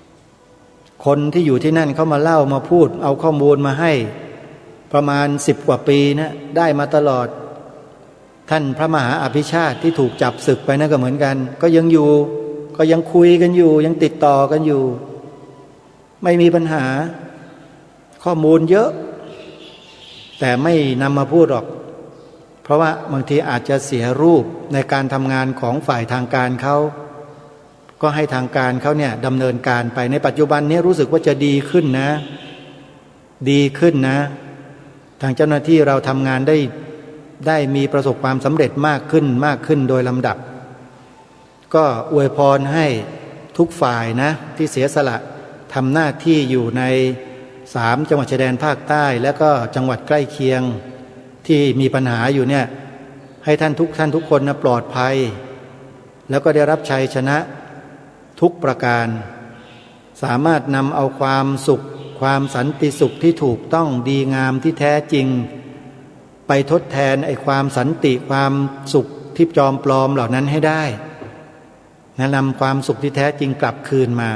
ๆคนที่อยู่ที่นั่นเขามาเล่ามาพูดเอาข้อมูลมาให้ประมาณ10 กว่าปีนะได้มาตลอดท่านพระมหาอภิชาติที่ถูกจับศึกไปนั่นก็เหมือนกันก็ยังอยู่ก็ยังคุยกันอยู่ยังติดต่อกันอยู่ไม่มีปัญหาข้อมูลเยอะแต่ไม่นำมาพูดหรอกเพราะว่าบางทีอาจจะเสียรูปในการทำงานของฝ่ายทางการเขาก็ให้ทางการเขาเนี่ยดำเนินการไปในปัจจุบันนี้รู้สึกว่าจะดีขึ้นนะดีขึ้นนะทางเจ้าหน้าที่เราทำงานได้มีประสบความสำเร็จมากขึ้นโดยลำดับก็อวยพรให้ทุกฝ่ายนะที่เสียสละทำหน้าที่อยู่ใน3จังหวัดชายแดนภาคใต้แล้วก็จังหวัดใกล้เคียงที่มีปัญหาอยู่เนี่ยให้ท่านทุกคนนะปลอดภัยแล้วก็ได้รับชัยชนะทุกประการสามารถนำเอาความสุขความสันติสุขที่ถูกต้องดีงามที่แท้จริงไปทดแทนไอ้ความสันติความสุขที่จอมปลอมเหล่านั้นให้ได้นำความสุขที่แท้จริงกลับคืนมา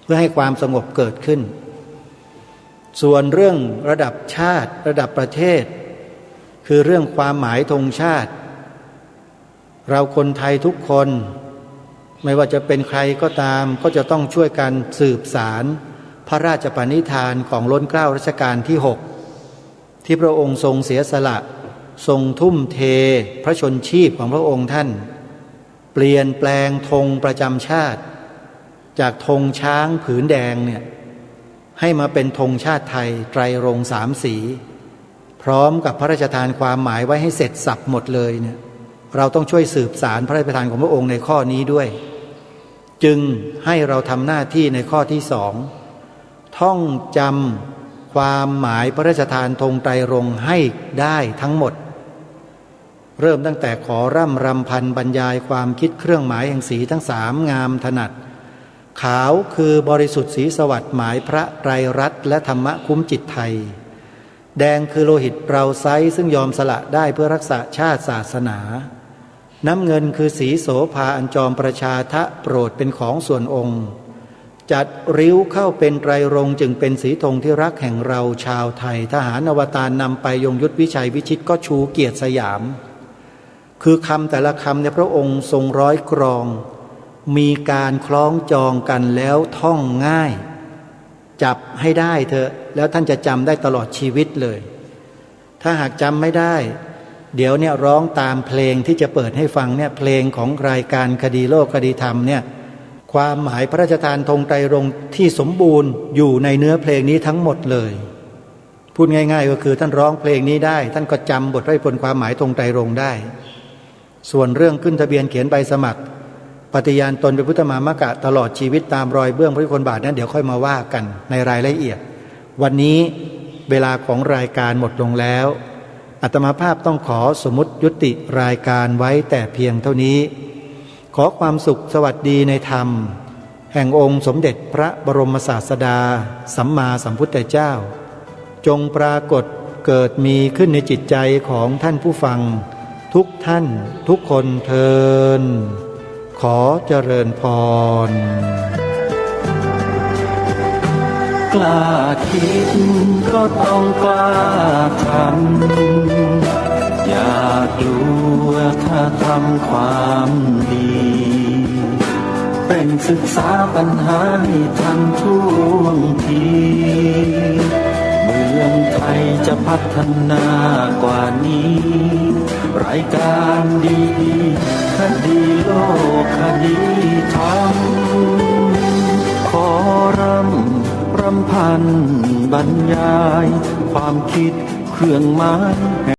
เพื่อให้ความสงบเกิดขึ้นส่วนเรื่องระดับชาติระดับประเทศคือเรื่องความหมายธงชาติเราคนไทยทุกคนไม่ว่าจะเป็นใครก็ตามก็จะต้องช่วยกันสืบสารพระราชปณิธานของล้นเกล้ารัชกาลที่6ที่พระองค์ทรงเสียสละทรงทุ่มเทพระชนชีพของพระองค์ท่านเปลี่ยนแปลงธงประจำชาติจากธงช้างผืนแดงเนี่ยให้มาเป็นธงชาติไทยไตรรงค์3 สีพร้อมกับพระราชทานความหมายไว้ให้เสร็จสับหมดเลยเนี่ยเราต้องช่วยสืบสารพระราชทานของพระองค์ในข้อนี้ด้วยจึงให้เราทำหน้าที่ในข้อที่2ท่องจำความหมายพระราชทานธงไตรรงค์ให้ได้ทั้งหมดเริ่มตั้งแต่ขอร่ำรำพันบรรยายความคิดเครื่องหมายแห่งสีทั้ง3งามถนัดขาวคือบริสุทธิ์สีสวัสดิ์หมายพระไตรรัตน์และธรรมะคุ้มจิตไทยแดงคือโลหิตเราไซซึ่งยอมสละได้เพื่อรักษาชาติศาสนาน้ำเงินคือสีโสภาอันจอมประชาทะโปรดเป็นของส่วนองค์จัดริ้วเข้าเป็นไตรรงค์จึงเป็นสีธงที่รักแห่งเราชาวไทยทหารอวตารนำไปยงยุทธวิชัยวิชิตก็ชูเกียรติสยามคือคำแต่ละคำในพระองค์ทรงร้อยกรอง มีการคล้องจองกันแล้วท่องง่าย จับให้ได้เถอะแล้วท่านจะจำได้ตลอดชีวิตเลย ถ้าหากจำไม่ได้ เดี๋ยวเนี่ยร้องตามเพลงที่จะเปิดให้ฟังเนี่ยเพลงของรายการคดีโลกคดีธรรมเนี่ยความหมายพระราชทานธงไตรรงค์ที่สมบูรณ์อยู่ในเนื้อเพลงนี้ทั้งหมดเลยพูดง่ายๆก็คือท่านร้องเพลงนี้ได้ท่านก็จำบทพระราชนิพนธ์ความหมายธงไตรรงค์ได้ส่วนเรื่องขึ้นทะเบียนเขียนใบสมัครปฏิญาณตนเป็นพุทธมามกะตลอดชีวิตตามรอยเบื้องพระยุคลบาทนั้นเดี๋ยวค่อยมาว่ากันในรายละเอียดวันนี้เวลาของรายการหมดลงแล้วอาตมาภาพต้องขอสมมุติยุติรายการไว้แต่เพียงเท่านี้ขอความสุขสวัสดีในธรรมแห่งองค์สมเด็จพระบรมศาสดาสัมมาสัมพุทธเจ้าจงปรากฏเกิดมีขึ้นในจิตใจของท่านผู้ฟังทุกท่านทุกคนเทินขอเจริญพรกล้าคิดก็ต้องกล้าทำอย่ากลัวถ้าทำความดีเร่งศึกษาปัญหาให้ทันท่วงทีเมืองไทยจะพัฒนากว่านี้รายการดีคดีโลกคดีธรรมขอรำพันบรรยายความคิดเครื่องหมาย